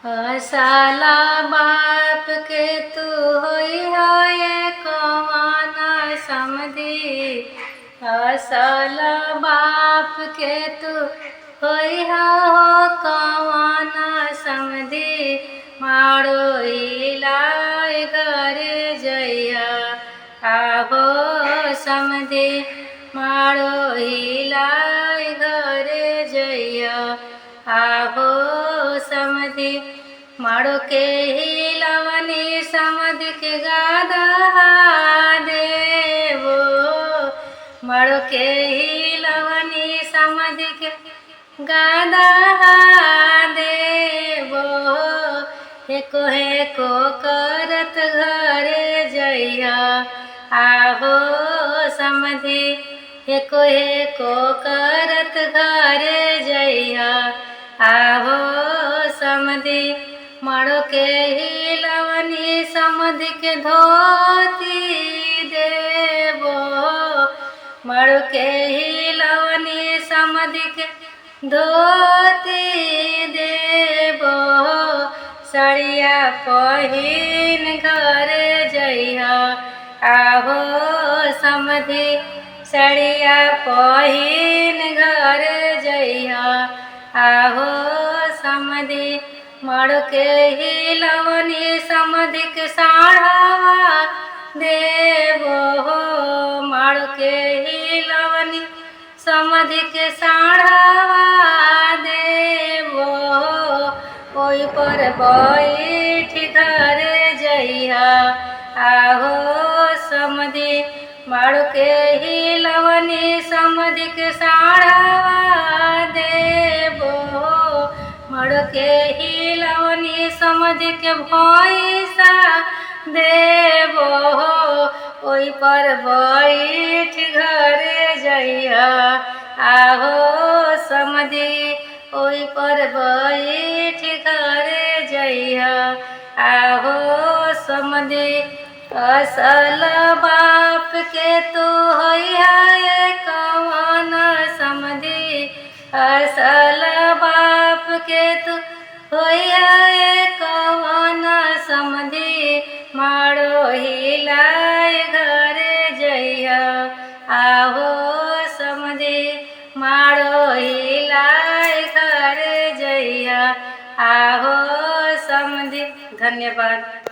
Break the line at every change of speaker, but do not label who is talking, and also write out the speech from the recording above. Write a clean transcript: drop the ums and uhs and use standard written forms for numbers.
साला बाप के तू होई है कवाना समधी। साला बाप के तू होई हो कवाना समधी। मारो हिलाए घर जइया आहो समधी। मारो हिलाए घर जइया आहो समधी। मारो के हिलवनी समधि के गादा देवो। मारो के हिलवनी समधि के गादा देवो। हेको करत घरे जइया आहो समधी। हेको करत घरे जइया आहो समधी। मारो के हिलवनी समधि के धोती देवो। मारो के हिलवनी समधि के धोती देवो। सड़िया पहिन घर जइया आहो समधी। सड़िया पहिन घर जइया आहो समधी। मारो के हिलवनी समधि के साढ़ावा देवो। मारो के हिलवनी समधि के साढ़ावा देवो। ओई पर बैठ घर जइया आहो समधी। मारो के हिलवनी समधि के साढ़ावा देवो। मारो के हिलवनी समधि के भैंसा देवो। ओई पर बैठ घर जइया आहो समधी। ओई पर बैठ घर जइया आहो समधी। असल बाप के तू होइया कवाना समधी। असल बाप के तू होइया कवाना समधी। मारो हिलाए घर जइया आहो समधी। मारो हिलाए घर जइया आहो समधी। धन्यवाद।